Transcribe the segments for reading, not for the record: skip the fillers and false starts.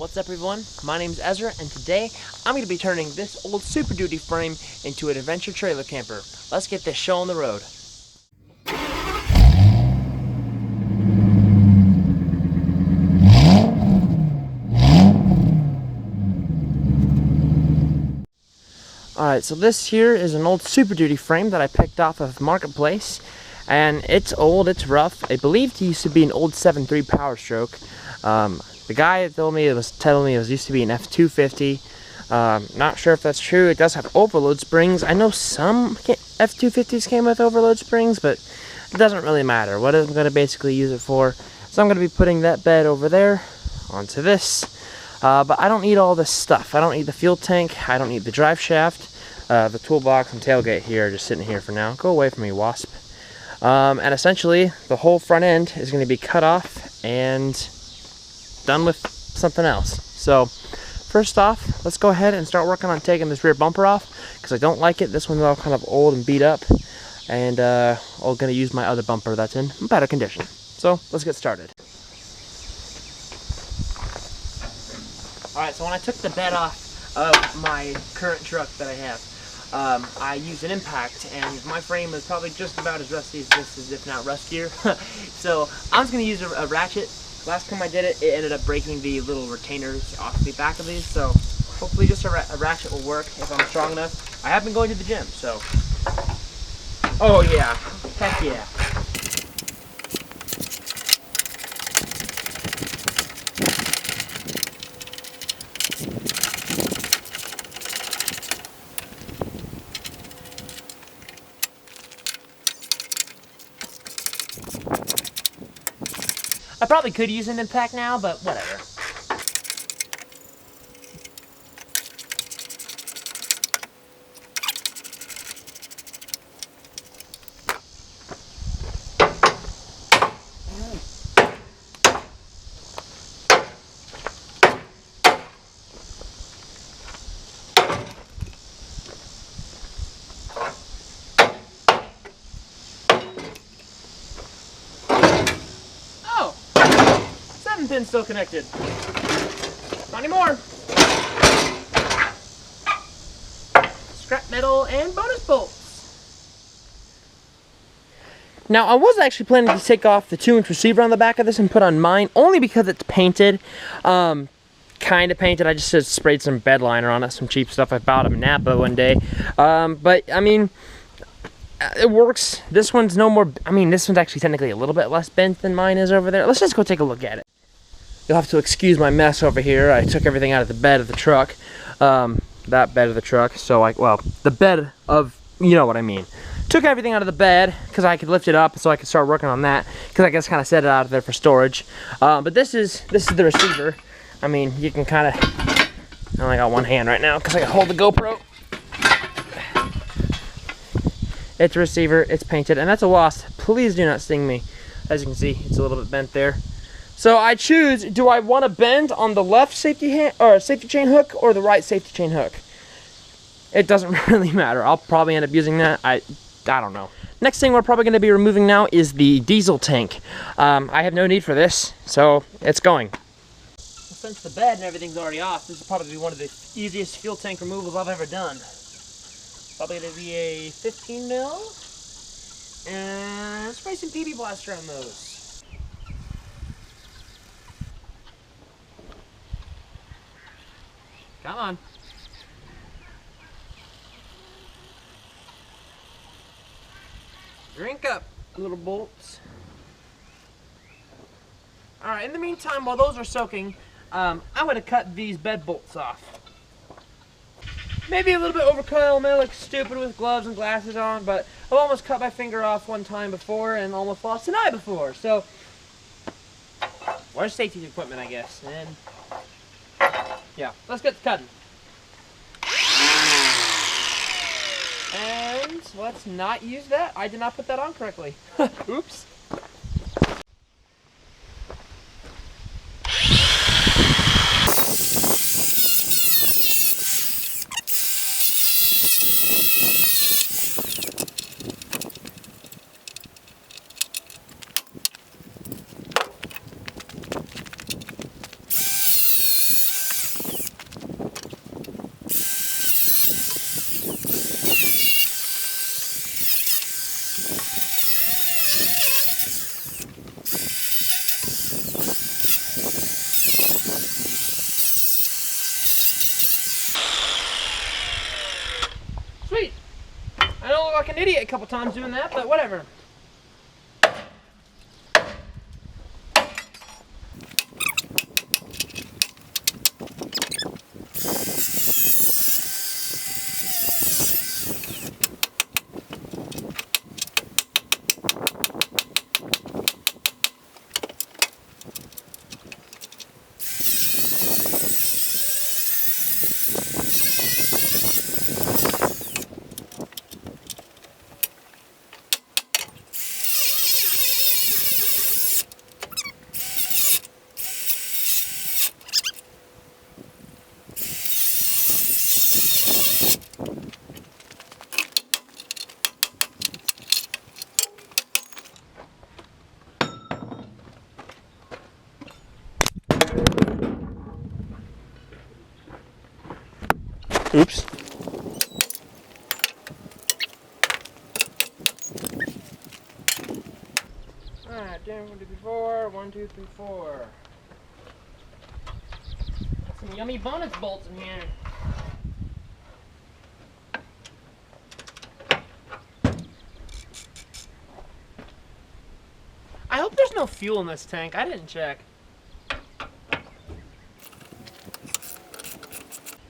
What's up everyone, my name is Ezra and today I'm going to be turning this old Super Duty frame into an adventure trailer camper. Let's get this show on the road. Alright, so this here is an old Super Duty frame that I picked off of Marketplace, and it's old, it's rough. I believe it used to be an old 7.3 Power Stroke. The guy told me it used to be an F250. Not sure if that's true. It does have overload springs. I know some F250s came with overload springs, but it doesn't really matter. What I'm going to basically use it for, so I'm going to be putting that bed over there onto this. But I don't need all this stuff. I don't need the fuel tank. I don't need the drive shaft. The toolbox and tailgate here are just sitting here for now. Go away from me, wasp. And essentially, the whole front end is going to be cut off and done with something else. So, first off, let's go ahead and start working on taking this rear bumper off, because I don't like it. This one's all kind of old and beat up. And I'm going to use my other bumper that's in better condition. So, let's get started. Alright, so when I took the bed off of my current truck that I have, I used an impact, and my frame is probably just about as rusty as this is, if not rustier. So I'm just going to use a ratchet. Last time I did it, it ended up breaking the little retainers off the back of these, so hopefully just a ratchet will work if I'm strong enough. I have been going to the gym, so... Oh yeah, heck yeah. I probably could use an impact now, but whatever. Pin's still connected. Not anymore. Scrap metal and bonus bolts. Now I was actually planning to take off the 2-inch receiver on the back of this and put on mine, only because it's painted. Kind of painted. I just sprayed some bed liner on it, some cheap stuff I bought at Napa one day. But I mean, it works. This one's no more. I mean, this one's actually technically a little bit less bent than mine is over there. Let's just go take a look at it. You'll have to excuse my mess over here. I took everything out of the bed of the truck. That bed of the truck. So, well, the bed of, you know what I mean. Took everything out of the bed because I could lift it up so I could start working on that. Because I just kind of set it out there for storage. But this is the receiver. I mean, you can kind of... I only got one hand right now because I can hold the GoPro. It's a receiver. It's painted. And that's a wasp. Please do not sting me. As you can see, it's a little bit bent there. So I choose, do I want to bend on the left safety chain hook or the right safety chain hook? It doesn't really matter. I'll probably end up using that. I don't know. Next thing we're probably going to be removing now is the diesel tank. I have no need for this, so it's going. Since the bed and everything's already off, this is probably one of the easiest fuel tank removals I've ever done. Probably going to be a 15 mil. And spray some PB Blaster on those. Come on. Drink up, little bolts. Alright, in the meantime, while those are soaking, I'm going to cut these bed bolts off. Maybe a little bit overkill, may look stupid with gloves and glasses on, but I've almost cut my finger off one time before and almost lost an eye before, so... Where's safety equipment, I guess? And yeah, let's get cutting. And let's not use that. I did not put that on correctly. Oops. idiot a couple times doing that, but whatever. Oops. Alright, 1, 2, 3, 4. 1, 2, 3, 4. Some yummy bonus bolts in here. I hope there's no fuel in this tank. I didn't check.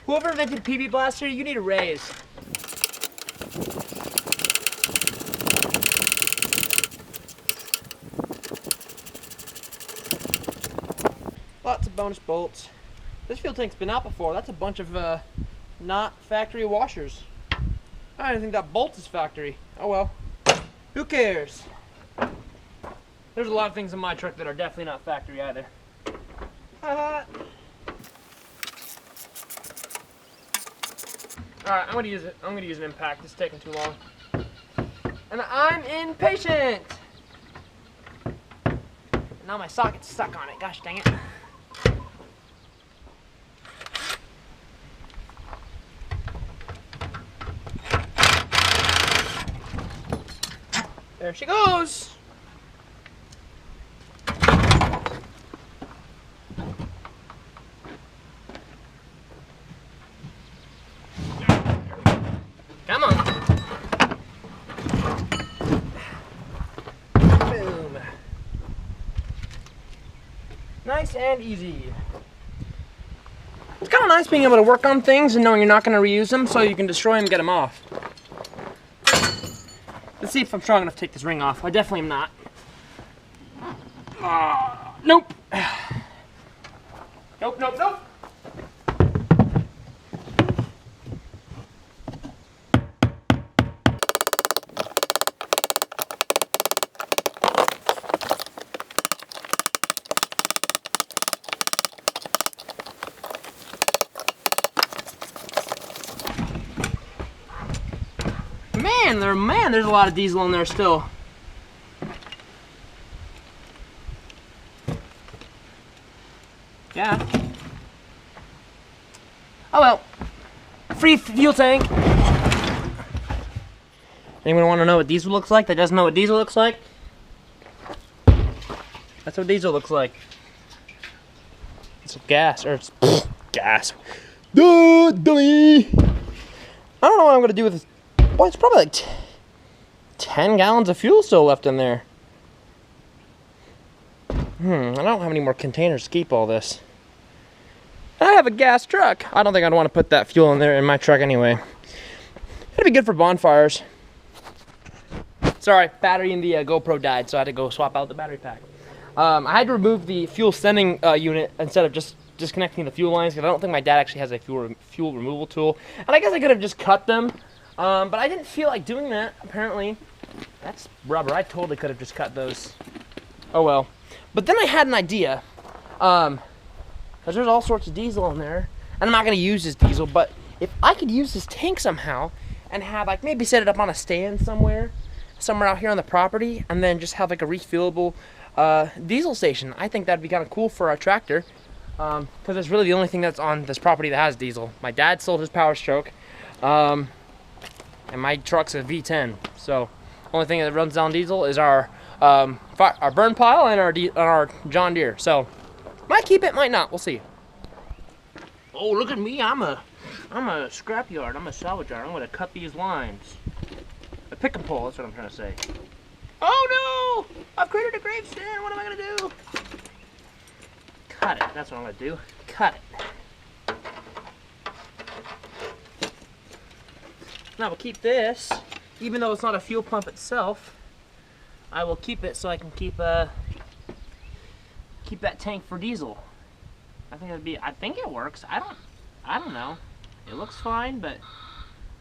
Whoever invented PB Blaster, you need a raise. Lots of bonus bolts. This fuel tank's been out before. That's a bunch of not factory washers. I didn't think that bolt is factory. Oh well. Who cares? There's a lot of things in my truck that are definitely not factory either. Alright, I'm gonna use it. I'm gonna use an impact. It's taking too long. And I'm impatient! Now my socket's stuck on it. Gosh dang it. There she goes! Come on. Boom. Nice and easy. It's kind of nice being able to work on things and knowing you're not going to reuse them so you can destroy them and get them off. Let's see if I'm strong enough to take this ring off. I definitely am not. Nope. Nope, nope, nope. Man, there's a lot of diesel in there still. Yeah. Oh well. Free fuel tank. Anyone want to know what diesel looks like that doesn't know what diesel looks like? That's what diesel looks like. It's gas, or it's gas. Dummy! I don't know what I'm gonna do with this. Boy, it's probably like 10 gallons of fuel still left in there. I don't have any more containers to keep all this. I have a gas truck. I don't think I'd want to put that fuel in there in my truck anyway. It'd be good for bonfires. Sorry, battery in the GoPro died, so I had to go swap out the battery pack. I had to remove the fuel sending unit instead of just disconnecting the fuel lines because I don't think my dad actually has a fuel removal tool. And I guess I could have just cut them. But I didn't feel like doing that, apparently. That's rubber. I totally could have just cut those. Oh well. But then I had an idea. Because there's all sorts of diesel in there. And I'm not going to use this diesel, but if I could use this tank somehow and have, like, maybe set it up on a stand somewhere out here on the property, and then just have, like, a refillable diesel station, I think that'd be kind of cool for our tractor. Because it's really the only thing that's on this property that has diesel. My dad sold his Power Stroke. And my truck's a V10, so the only thing that runs down diesel is our burn pile and our John Deere. So might keep it, might not. We'll see. Oh, look at me! I'm a scrap yard. I'm a salvage yard. I'm gonna cut these lines. A pick and pull, that's what I'm trying to say. Oh no! I've created a gravestone, what am I gonna do? Cut it, that's what I'm gonna do. Cut it. Now we'll keep this, even though it's not a fuel pump itself, I will keep it so I can keep that tank for diesel. I think it works. I don't know. It looks fine, but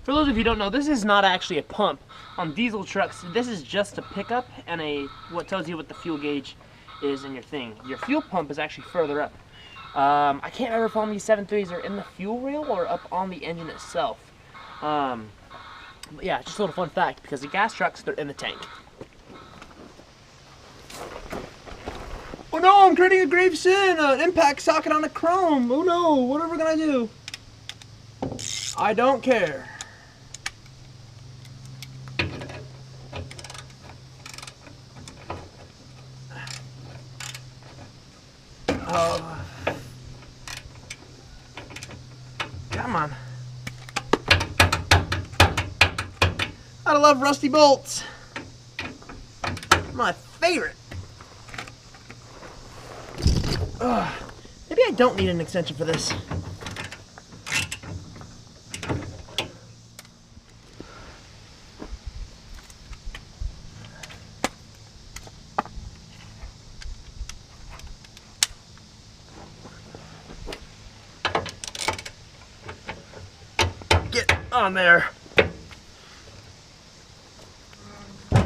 for those of you who don't know, this is not actually a pump. On diesel trucks, this is just a pickup and what tells you what the fuel gauge is in your thing. Your fuel pump is actually further up. I can't remember if all these 7.3s are in the fuel rail or up on the engine itself. But yeah, just a little fun fact, because the gas trucks, they're in the tank. Oh no, I'm creating a gravestone, an impact socket on the chrome. Oh no, what are we gonna do? I don't care. Oh. Come on. I love rusty bolts. My favorite. Maybe I don't need an extension for this. Get on there.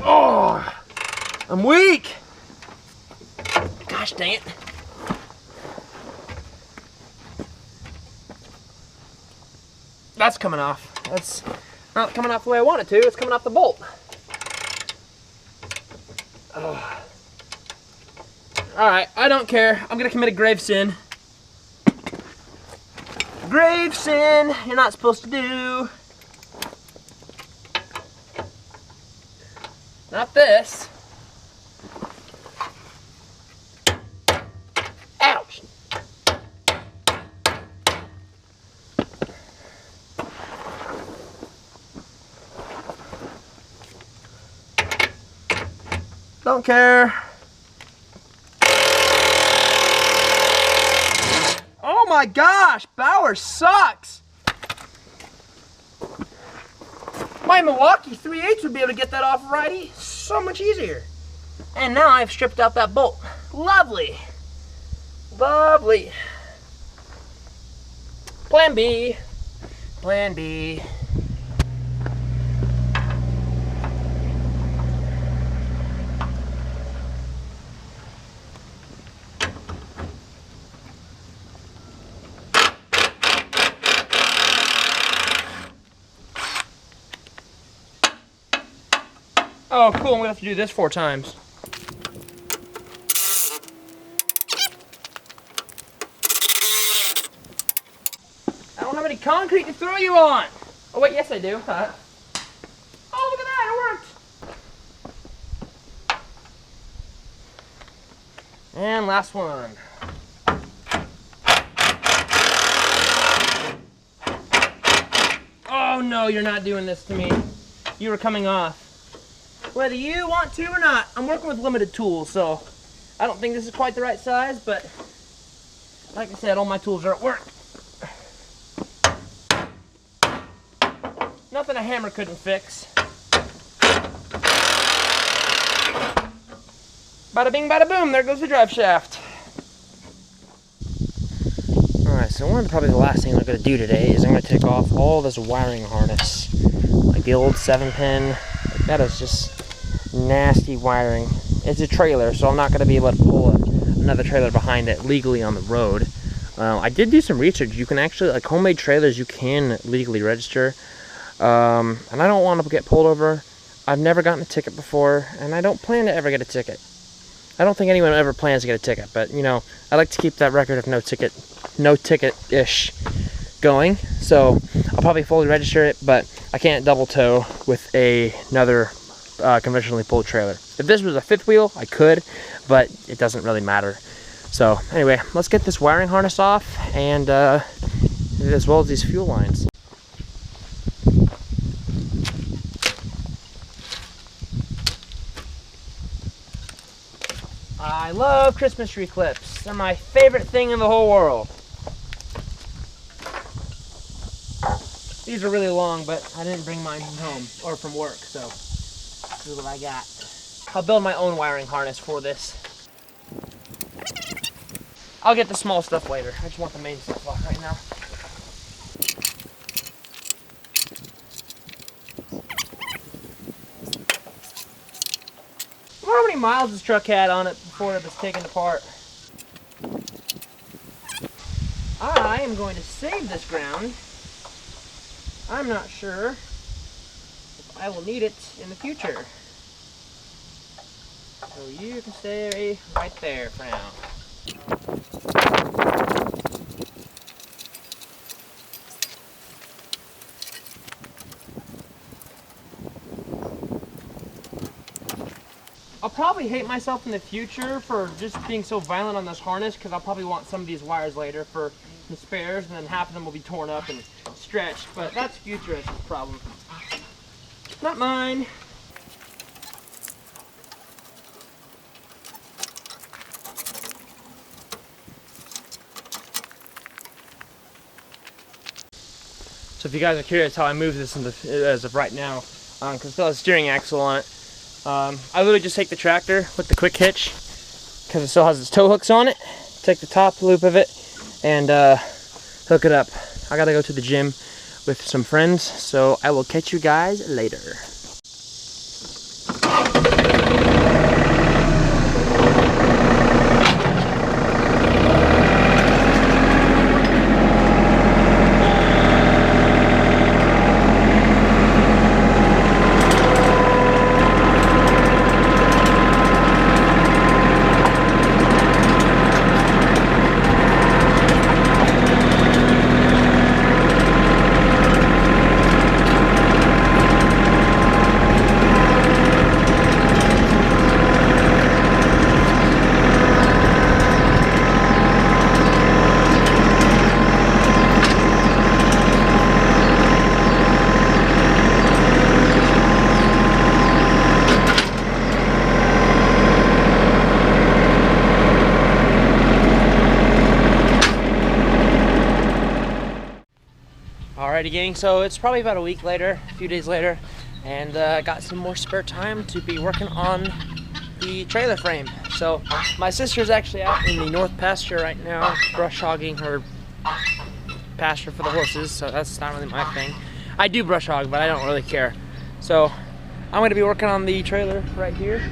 Oh, I'm weak. Gosh dang it. That's coming off. That's not coming off the way I want it to. It's coming off the bolt. Oh. Alright, I don't care. I'm going to commit a grave sin. Grave sin you're not supposed to do. Not this. Ouch. Don't care. Oh my gosh, Bauer sucks. My Milwaukee 3/8 would be able to get that off righty so much easier. And now I've stripped out that bolt. Lovely. Lovely. Plan B. Plan B. Oh, cool. I'm going to have to do this 4 times. I don't have any concrete to throw you on. Oh, wait. Yes, I do. Huh? Oh, look at that. It worked. And last one. Oh, no. You're not doing this to me. You were coming off. Whether you want to or not, I'm working with limited tools, so I don't think this is quite the right size, but like I said, all my tools are at work. Nothing a hammer couldn't fix. Bada bing, bada boom, there goes the drive shaft. Alright, so one of probably the last things I'm going to do today is I'm going to take off all this wiring harness. Like the old 7-pin, like that is just nasty wiring. It's a trailer, so I'm not going to be able to pull another trailer behind it legally on the road. I did do some research. You can actually, like homemade trailers, you can legally register. And I don't want to get pulled over. I've never gotten a ticket before, and I don't plan to ever get a ticket. I don't think anyone ever plans to get a ticket, but you know, I like to keep that record of no ticket-ish going. So I'll probably fully register it, but I can't double tow with another conventionally pulled trailer. If this was a 5th wheel, I could, but it doesn't really matter. So anyway, let's get this wiring harness off, and as well as these fuel lines. love Christmas tree clips. They're my favorite thing in the whole world. These are really long, but I didn't bring mine from home or from work, so this is what I got. I'll build my own wiring harness for this. I'll get the small stuff later. I just want the main stuff off right now. I wonder how many miles this truck had on it before it was taken apart. I am going to save this ground. I'm not sure if I will need it in the future. So you can stay right there for now. I'll probably hate myself in the future for just being so violent on this harness, because I'll probably want some of these wires later for the spares, and then half of them will be torn up and stretched, but that's futurist problem. Not mine. So if you guys are curious how I move this as of right now, because it still has a steering axle on it, I literally just take the tractor with the quick hitch, because it still has its tow hooks on it, take the top loop of it, and hook it up. I gotta go to the gym with some friends, so I will catch you guys later. Alrighty gang, so it's probably about a week later, a few days later, and I got some more spare time to be working on the trailer frame. So my sister's actually out in the north pasture right now, brush hogging her pasture for the horses, so that's not really my thing. I do brush hog, but I don't really care. So I'm going to be working on the trailer right here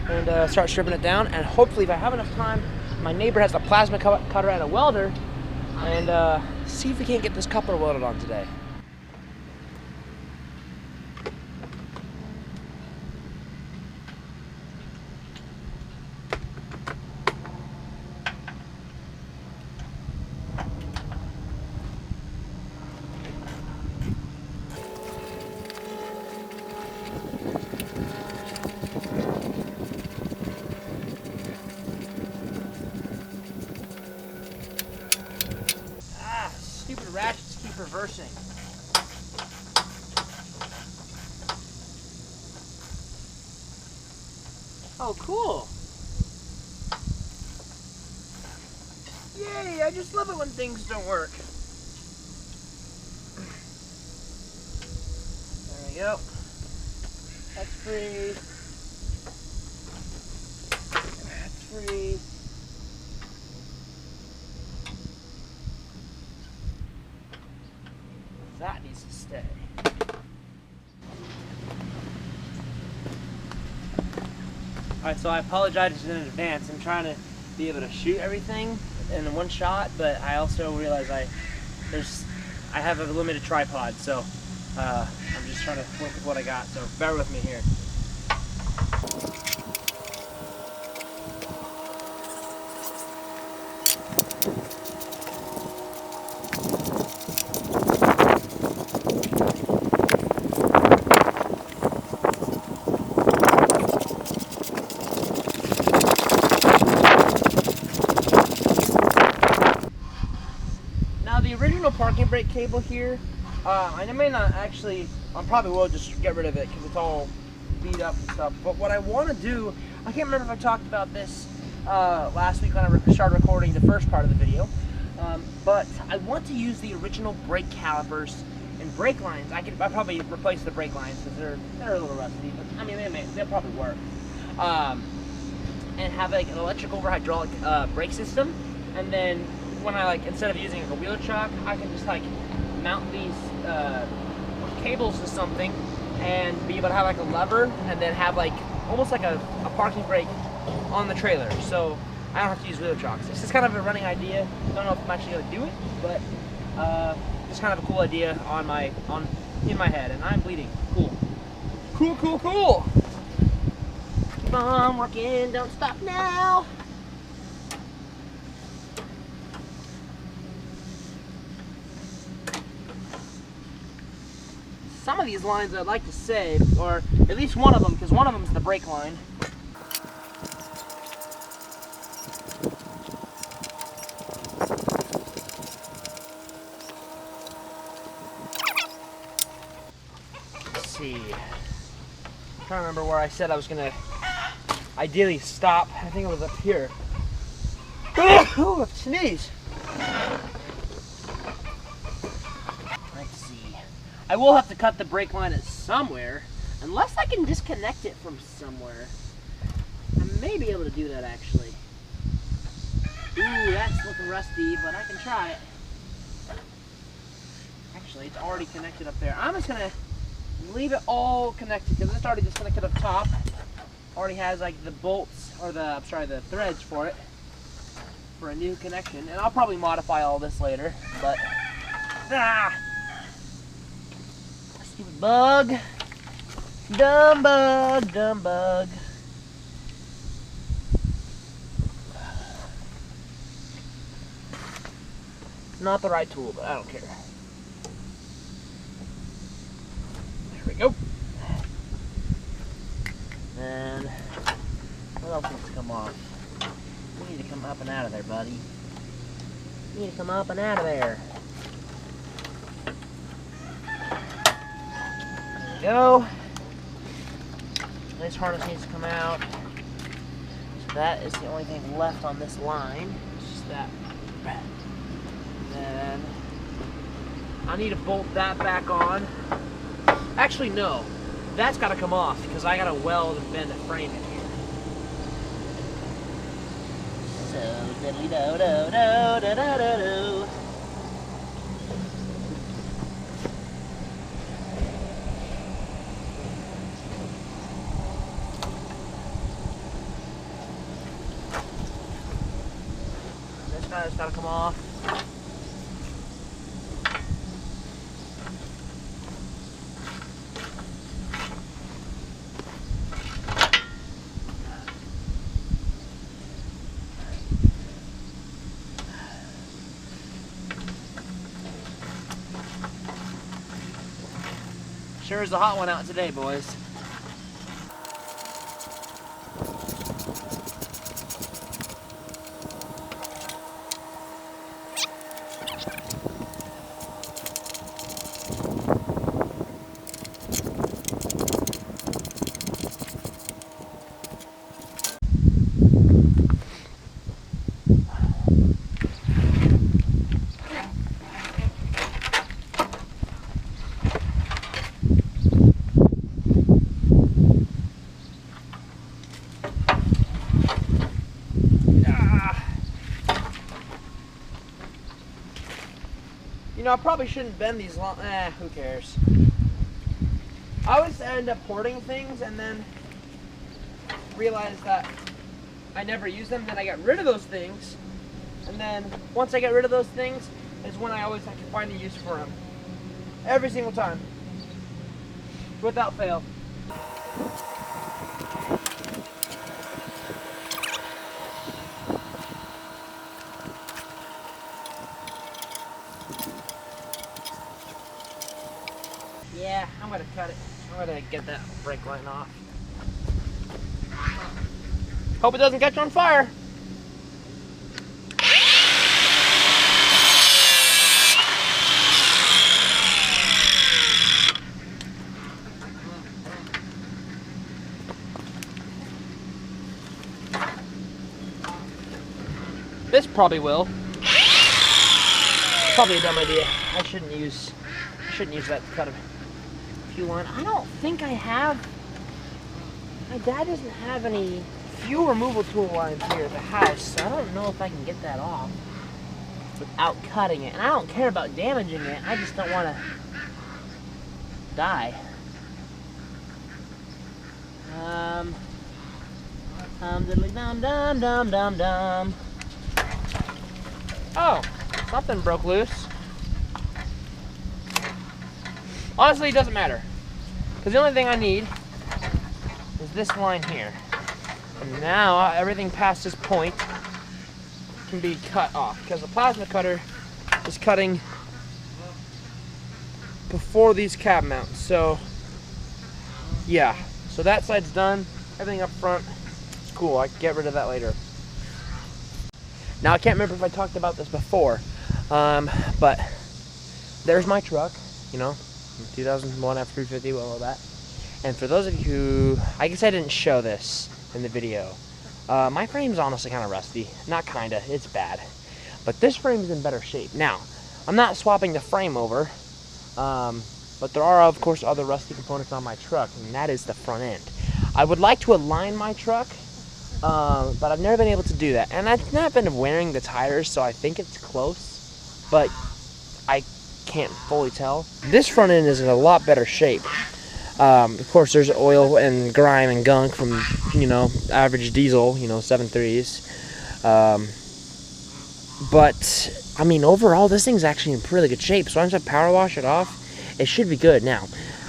and start stripping it down, and hopefully if I have enough time, my neighbor has a plasma cutter and a welder, and see if we can't get this coupler welded on today. Stupid ratchets keep reversing. Oh, cool. Yay, I just love it when things don't work. There we go. That's free. That's free. That needs to stay. Alright, so I apologize in advance. I'm trying to be able to shoot everything in one shot, but I also realize I have a limited tripod, so I'm just trying to work with what I got, so bear with me here. Parking brake cable here, and I may not actually, I probably will just get rid of it because it's all beat up and stuff, but what I want to do, I can't remember if I talked about this last week when I started recording the first part of the video. But I want to use the original brake calipers and brake lines. I'll probably replace the brake lines because they're a little rusty, but I mean they'll probably work. And have like an electric over hydraulic brake system, and then when I instead of using like a wheel chuck, I can just mount these cables to something and be able to have like a lever, and then have almost like a parking brake on the trailer, so I don't have to use wheel chucks. This is kind of a running idea. I don't know if I'm actually going to do it, but just kind of a cool idea in my head, and I'm bleeding. Cool. Keep on working, don't stop now. Some of these lines I'd like to save, or at least one of them, because one of them is the brake line. Let's see. I'm trying to remember where I said I was gonna ideally stop. I think it was up here. Oh, I sneeze. Let's see. I will have to cut the brake line at somewhere, unless I can disconnect it from somewhere. I may be able to do that actually. Ooh, that's looking rusty, but I can try it. Actually, it's already connected up there. I'm just gonna leave it all connected because it's already disconnected up top. Already has the bolts, or the threads for it, for a new connection. And I'll probably modify all this later, but stupid bug. Dumb bug. Not the right tool, but I don't care. There we go. And what else needs to come off? You need to come up and out of there, buddy. You need to come up and out of there. There we go. This harness needs to come out. So that is the only thing left on this line. It's just that. Then I need to bolt that back on. Actually, no. That's got to come off because I got to weld and bend a frame in here. So, diddly do do do do do do do. This guy's got to come off. Sure is a hot one out today, boys. You know, I probably shouldn't bend these long. Who cares? I always end up hoarding things and then realize that I never use them. Then I get rid of those things, and then once I get rid of those things is when I always have to find a use for them. Every single time, without fail. Yeah, I'm gonna cut it. I'm gonna get that brake line off. Hope it doesn't catch on fire. probably will. Probably a dumb idea. I shouldn't use that to cut a fuel line. I don't think I have. My dad doesn't have any fuel removal tool lines here at the house, so I don't know if I can get that off without cutting it. And I don't care about damaging it. I just don't want to die. Diddly dum dum dum dum dum. Oh, something broke loose. Honestly, it doesn't matter, because the only thing I need is this line here. And now everything past this point can be cut off, because the plasma cutter is cutting before these cab mounts. So yeah, so that side's done. Everything up front is cool. I can get rid of that later. Now I can't remember if I talked about this before, but there's my truck, you know, 2001 F350, all that. And for those of you who, I guess I didn't show this in the video, my frame's honestly kind of rusty. Not kinda, it's bad. But this frame's in better shape. Now, I'm not swapping the frame over, but there are, of course, other rusty components on my truck, and that is the front end. I would like to align my truck, but I've never been able to do that. And I've not been wearing the tires, so I think it's close, but I can't fully tell. This front end is in a lot better shape. Of course, there's oil and grime and gunk from, you know, average diesel, you know, 7.3s. But, I mean, overall, this thing's actually in really good shape. So once I power wash it off, it should be good. Now,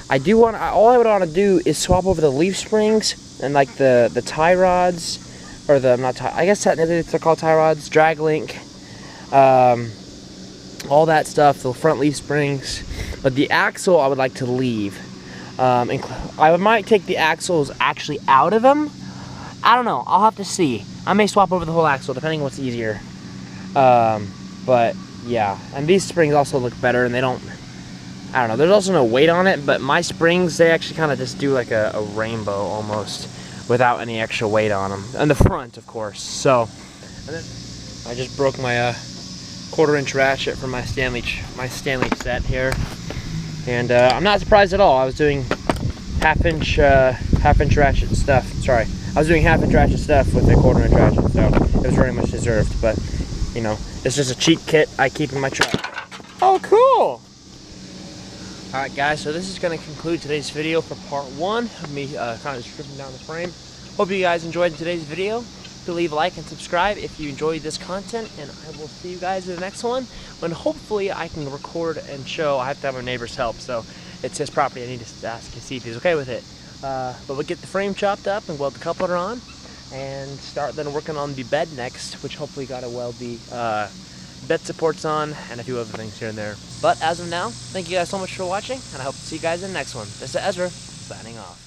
all I would want to do is swap over the leaf springs and, like, the tie rods, or I guess technically they're called tie rods, drag link, all that stuff, the front leaf springs. But the axle I would like to leave. I might take the axles actually out of them. I don't know. I'll have to see. I may swap over the whole axle depending on what's easier. But yeah, and these springs also look better, and they don't. I don't know. There's also no weight on it, but my springs, they actually kind of just do like a rainbow almost, without any extra weight on them. And the front, of course. So, and then I just broke my 1/4-inch ratchet from my Stanley set here. And I'm not surprised at all. I was doing half-inch ratchet stuff. Sorry, I was doing half-inch ratchet stuff with a 1/4-inch ratchet, so it was very much deserved. But you know, it's just a cheap kit I keep in my truck. Oh, cool! All right, guys. So this is going to conclude today's video for part 1 of me kind of stripping down the frame. Hope you guys enjoyed today's video. Leave a like and subscribe if you enjoyed this content, and I will see you guys in the next one, when hopefully I can record and show. I have to have my neighbor's help, so it's his property. I need to ask and see if he's okay with it. But we'll get the frame chopped up and weld the coupler on, and start then working on the bed next, which hopefully got to weld the bed supports on, and a few other things here and there. But as of now, thank you guys so much for watching, and I hope to see you guys in the next one. This is Ezra, signing off.